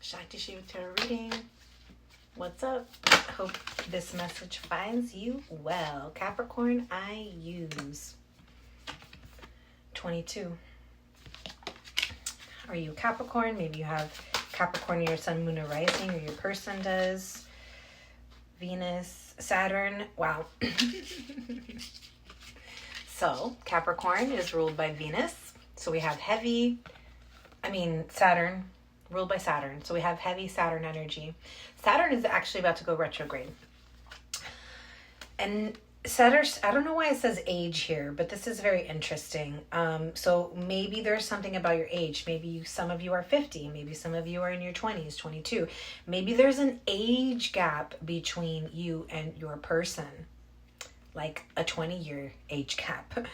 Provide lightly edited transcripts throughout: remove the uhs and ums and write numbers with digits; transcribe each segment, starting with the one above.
Shakti Shiva Tarot reading. What's up? Hope this message finds you well. Capricorn, I use 22. Are you Capricorn? Maybe you have Capricorn in your sun, moon, or rising, or your person does. Venus, Saturn. Wow. So, Capricorn is ruled by Venus. So we have Saturn, ruled by Saturn. So we have heavy Saturn energy. Saturn is actually about to go retrograde. And Saturn, I don't know why it says age here, but this is very interesting. So maybe there's something about your age. Maybe some of you are 50. Maybe some of you are in your 20s, 22. Maybe there's an age gap between you and your person. Like a 20-year age gap.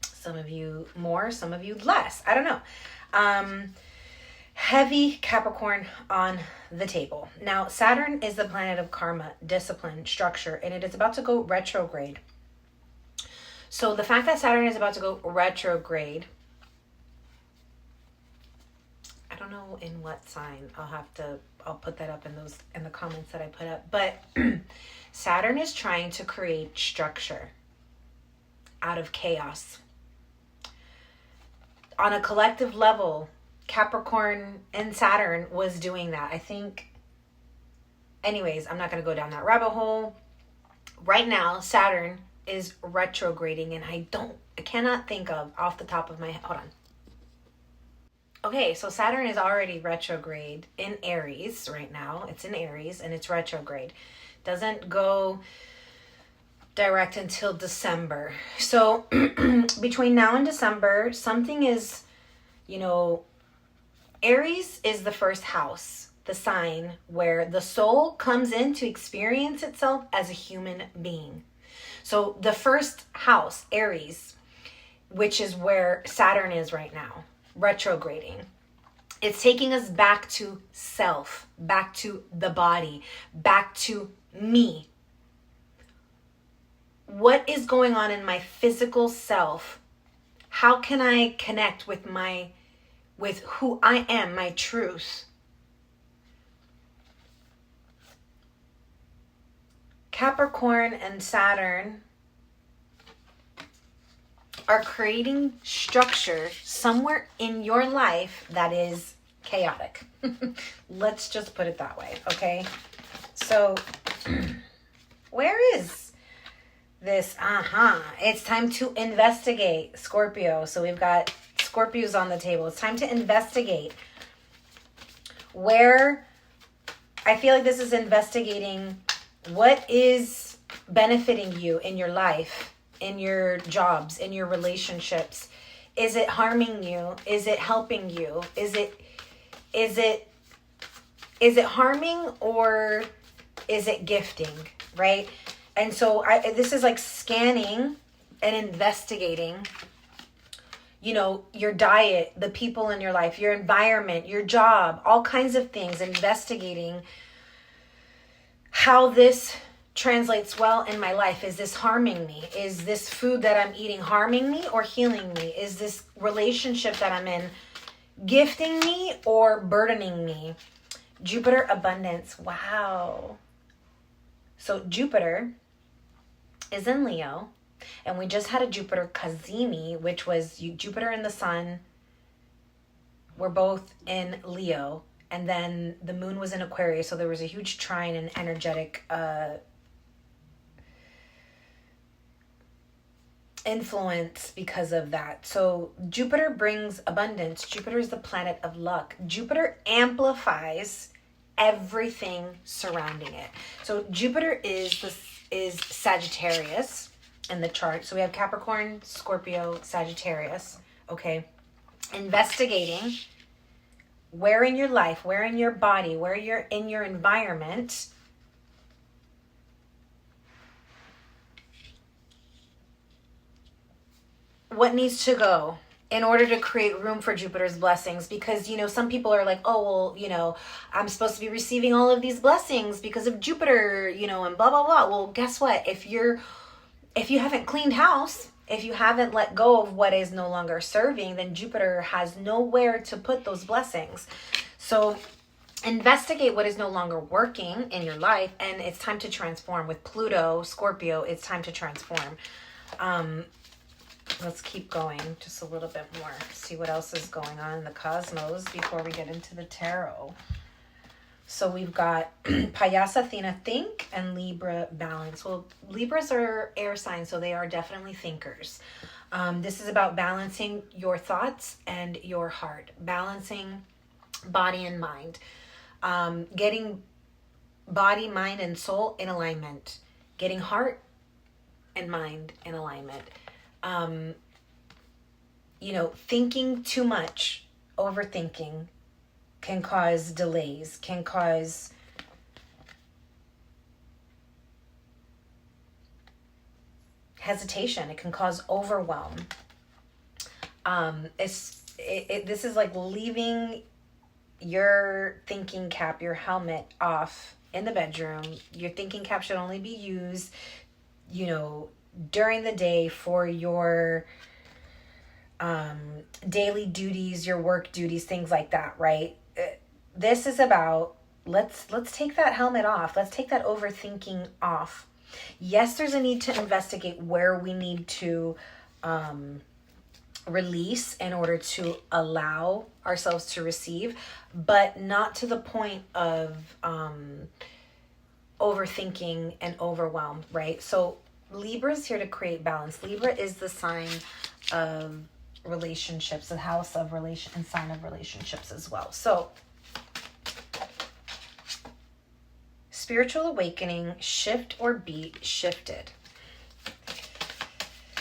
Some of you more, some of you less. I don't know. Heavy Capricorn on the table. Now, Saturn is the planet of karma, discipline, structure, and it is about to go retrograde. So the fact that Saturn is about to go retrograde, I don't know in what sign. I'll put that up in the comments that I put up. But Saturn is trying to create structure out of chaos. On a collective level, Capricorn and Saturn was doing that. I think, anyways, I'm not going to go down that rabbit hole. Right now, Saturn is retrograding, and I cannot think of off the top of my head. Hold on. Okay, so Saturn is already retrograde in Aries right now. It's in Aries, and it's retrograde. Doesn't go direct until December. So between now and December, something is, Aries is the first house, the sign where the soul comes in to experience itself as a human being. So the first house, Aries, which is where Saturn is right now, retrograding. It's taking us back to self, back to the body, back to me. What is going on in my physical self? How can I connect with who I am, my truth? Capricorn and Saturn are creating structure somewhere in your life that is chaotic. Let's just put it that way, okay? So, where is this? It's time to investigate, Scorpio. So we've got Scorpios on the table. It's time to investigate where I feel like this is investigating what is benefiting you in your life, in your jobs, in your relationships. Is it harming you? Is it helping you? Is it harming, or is it gifting, right? And so this is like scanning and investigating, your diet, the people in your life, your environment, your job, all kinds of things, investigating how this translates well in my life. Is this harming me? Is this food that I'm eating harming me or healing me? Is this relationship that I'm in gifting me or burdening me? Jupiter abundance. Wow. So Jupiter is in Leo, and we just had a Jupiter Kazemi, which was Jupiter and the Sun were both in Leo, and then the moon was in Aquarius, so there was a huge trine and energetic influence because of that. So Jupiter brings abundance. Jupiter is the planet of luck. Jupiter amplifies everything surrounding it. So Jupiter is Sagittarius in the chart. So we have Capricorn, Scorpio, Sagittarius. Okay. Investigating where in your life, where in your body, where you're in your environment, what needs to go in order to create room for Jupiter's blessings. Because, some people are like, oh, well, I'm supposed to be receiving all of these blessings because of Jupiter, and blah, blah, blah. Well, guess what? If you haven't cleaned house, If you haven't let go of what is no longer serving, then Jupiter has nowhere to put those blessings. So investigate what is no longer working in your life, and it's time to transform. With Pluto, Scorpio, it's time to transform. Let's keep going just a little bit more. See what else is going on in the cosmos before we get into the tarot. So we've got Payas Athena, think, and Libra, balance. Well, Libras are air signs, so they are definitely thinkers. This is about balancing your thoughts and your heart, balancing body and mind, getting body, mind, and soul in alignment, getting heart and mind in alignment. Thinking too much, overthinking, can cause delays, can cause hesitation. It can cause overwhelm. This is like leaving your thinking cap, your helmet off in the bedroom. Your thinking cap should only be used, during the day for your daily duties, your work duties, things like that, right? This is about, let's take that helmet off. Let's take that overthinking off. Yes, there's a need to investigate where we need to release in order to allow ourselves to receive, but not to the point of overthinking and overwhelmed, right? So Libra is here to create balance. Libra is the sign of relationships, the house of relation and sign of relationships as well. So spiritual awakening, shift or be shifted.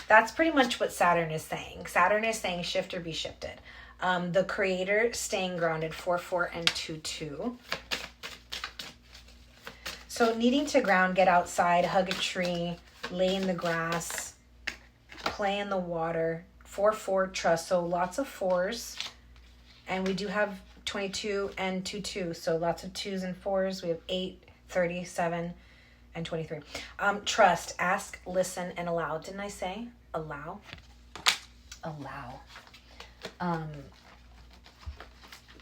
That's pretty much what Saturn is saying. Saturn is saying shift or be shifted. The creator, staying grounded, 4-4 and 2-2. So needing to ground, get outside, hug a tree, lay in the grass, play in the water. 4-4, trust. So lots of 4s. And we do have 22 and 2-2. So lots of 2s and 4s. We have 8, 37, and 23. Trust, ask, listen, and allow. Didn't I say allow? Allow.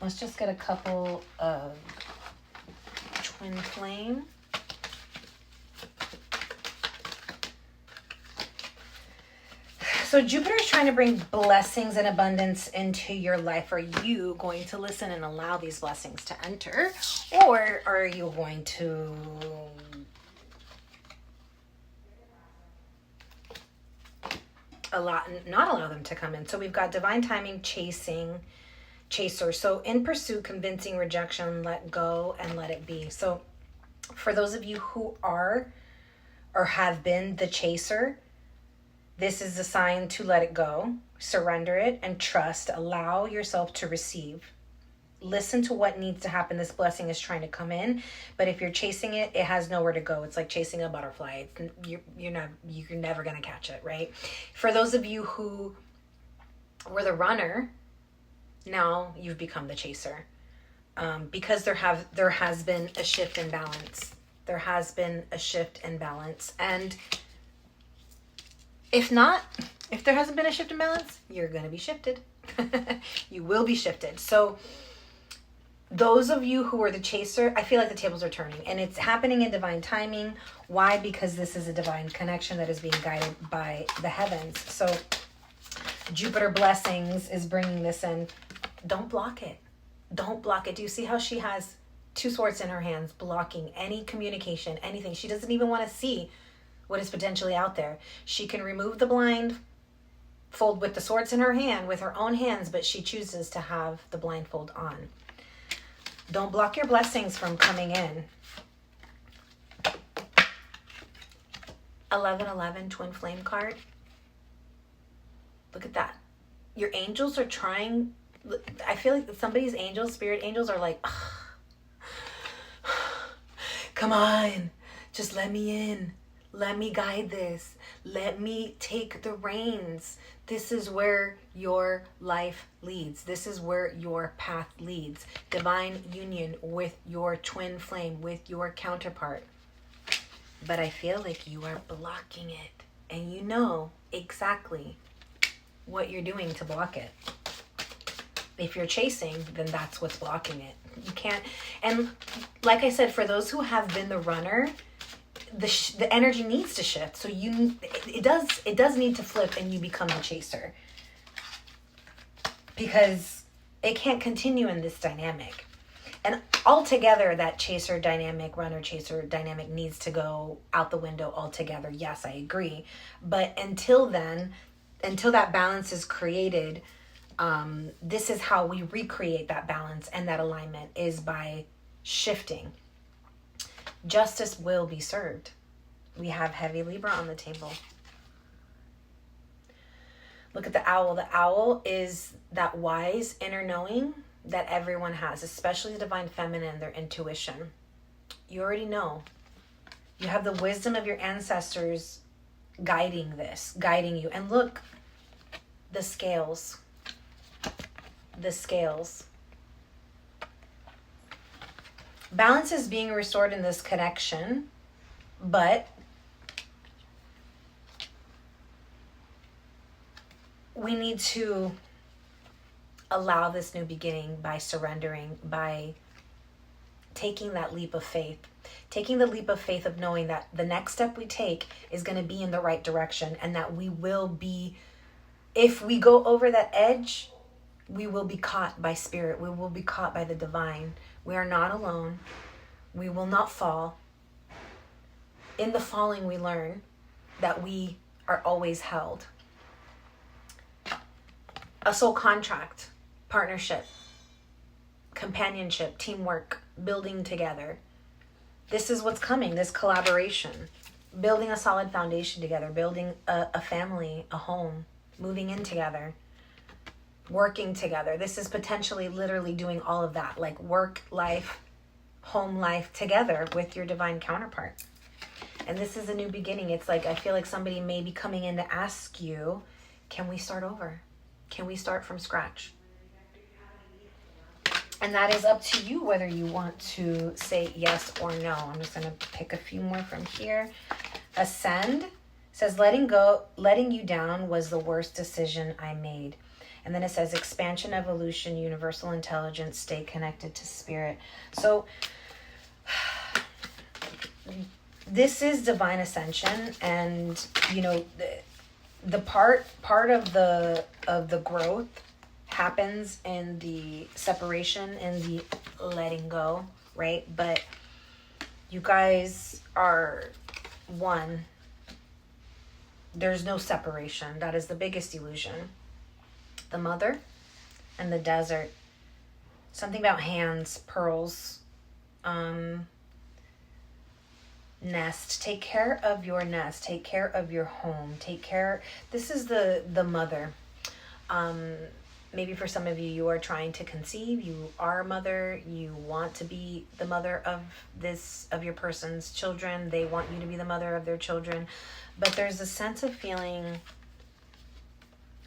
Let's just get a couple of twin flame. So Jupiter is trying to bring blessings and abundance into your life. Are you going to listen and allow these blessings to enter? Or are you going to not allow them to come in? So we've got divine timing, chaser. So in pursuit, convincing, rejection, let go, and let it be. So for those of you who are or have been the chaser, this is a sign to let it go, surrender it, and trust. Allow yourself to receive. Listen to what needs to happen. This blessing is trying to come in, but if you're chasing it, it has nowhere to go. It's like chasing a butterfly. You're never going to catch it, right? For those of you who were the runner, now you've become the chaser, because there has been a shift in balance. There has been a shift in balance, and if there hasn't been a shift in balance, you're going to be shifted. You will be shifted. So those of you who are the chaser, I feel like the tables are turning, and it's happening in divine timing. Why? Because this is a divine connection that is being guided by the heavens. So Jupiter blessings is bringing this in. Don't block it. Don't block it. Do you see how she has 2 swords in her hands, blocking any communication, anything? She doesn't even want to see what is potentially out there. She can remove the blindfold with the swords in her hand, with her own hands, but she chooses to have the blindfold on. Don't block your blessings from coming in. 1111 twin flame card. Look at that. Your angels are trying. I feel like somebody's angels, spirit angels, are like, come on, just let me in. Let me guide this. Let me take the reins. This is where your life leads. This is where your path leads. Divine union with your twin flame, with your counterpart. But I feel like you are blocking it. And you know exactly what you're doing to block it. If you're chasing, then that's what's blocking it. You can't. And like I said, for those who have been the runner, the energy needs to shift. So it does need to flip, and you become the chaser, because it can't continue in this dynamic. And altogether, that chaser dynamic, runner chaser dynamic needs to go out the window altogether. Yes, I agree. But until then, until that balance is created, this is how we recreate that balance and that alignment, is by shifting. Justice will be served. We have heavy Libra on the table. Look at the owl. The owl is that wise inner knowing that everyone has, especially the divine feminine, their intuition. You already know. You have the wisdom of your ancestors guiding you. And look, the scales. The scales. Balance is being restored in this connection, but we need to allow this new beginning by surrendering, by taking that leap of faith. Taking the leap of faith of knowing that the next step we take is going to be in the right direction, and that we will be, if we go over that edge, we will be caught by spirit. We will be caught by the divine. We are not alone. We will not fall. In the falling, we learn that we are always held. A soul contract, partnership, companionship, teamwork, building together. This is what's coming, this collaboration. Building a solid foundation together, building a family, a home, moving in together, working together. This is potentially literally doing all of that, like work life, home life together with your divine counterpart. And this is a new beginning. It's like, I feel like somebody may be coming in to ask you, can we start over? Can we start from scratch? And that is up to you whether you want to say yes or no. I'm just going to pick a few more from here. Ascend says, letting you down was the worst decision I made. And then it says expansion, evolution, universal intelligence, stay connected to spirit. So this is divine ascension, and you know, the part of the growth happens in the separation and the letting go, right? But you guys are one. There's no separation. That is the biggest illusion. The mother and the desert. Something about hands, pearls, nest. Take care of your nest. Take care of your home. This is the mother. Maybe for some of you, you are trying to conceive. You are a mother. You want to be the mother of your person's children. They want you to be the mother of their children. But there's a sense of feeling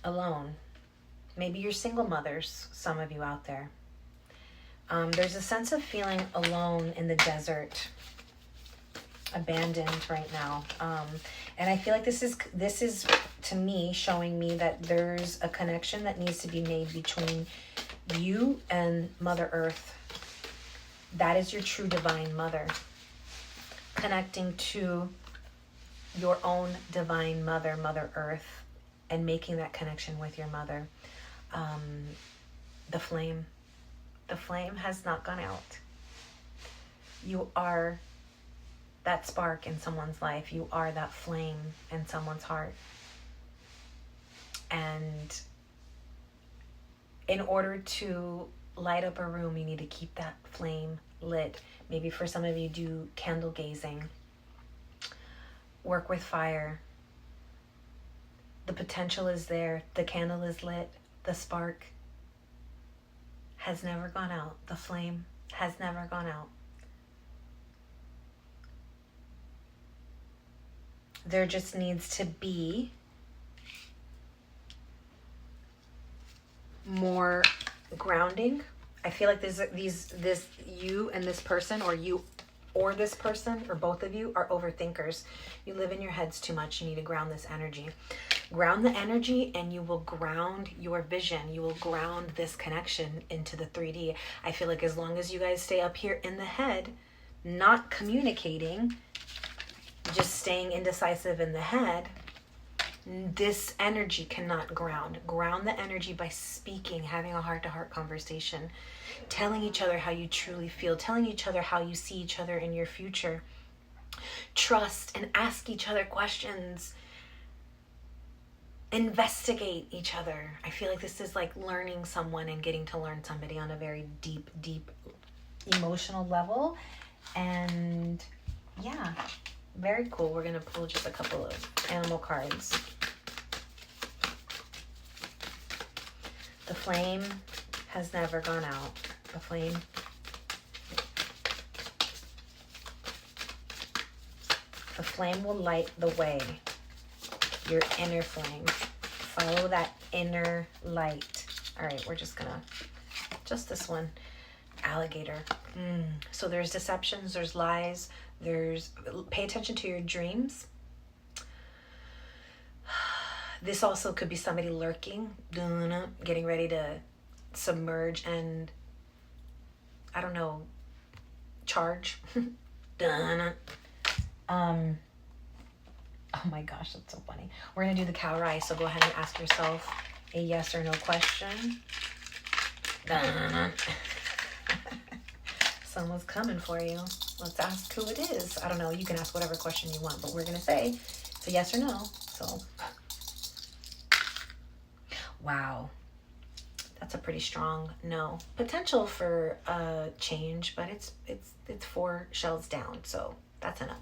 alone. Maybe you're single mothers, some of you out there. There's a sense of feeling alone in the desert, abandoned right now. And I feel like this is to me showing me that there's a connection that needs to be made between you and Mother Earth. That is your true divine mother. Connecting to your own divine mother, Mother Earth, and making that connection with your mother. The flame has not gone out. You are that spark in someone's life. You are that flame in someone's heart. And in order to light up a room, you need to keep that flame lit. Maybe for some of you, do candle gazing. Work with fire. The potential is there. The candle is lit. The spark has never gone out. The flame has never gone out. There just needs to be more grounding. I feel like this you and this person, or you or this person or both of you are overthinkers. You live in your heads too much. You need to ground this energy. Ground the energy and you will ground your vision. You will ground this connection into the 3D. I feel like as long as you guys stay up here in the head, not communicating, just staying indecisive in the head, this energy cannot ground. Ground the energy by speaking, having a heart-to-heart conversation, telling each other how you truly feel, telling each other how you see each other in your future. Trust and ask each other questions. Investigate each other. I feel like this is like learning someone and getting to learn somebody on a very deep, deep emotional level. And yeah, very cool. We're going to pull just a couple of animal cards. The flame has never gone out. The flame. The flame will light the way. Your inner flame. Follow that inner light. All right, we're just gonna, just this one. Alligator. So there's deceptions, there's lies, there's, pay attention to your dreams. This also could be somebody lurking, getting ready to submerge and, I don't know, charge. Oh my gosh, that's so funny. We're going to do the cow rise, so go ahead and ask yourself a yes or no question. Someone's coming for you. Let's ask who it is. I don't know. You can ask whatever question you want, but we're going to say it's a yes or no. So, wow. That's a pretty strong no. Potential for change, but it's 4 shells down, so that's enough.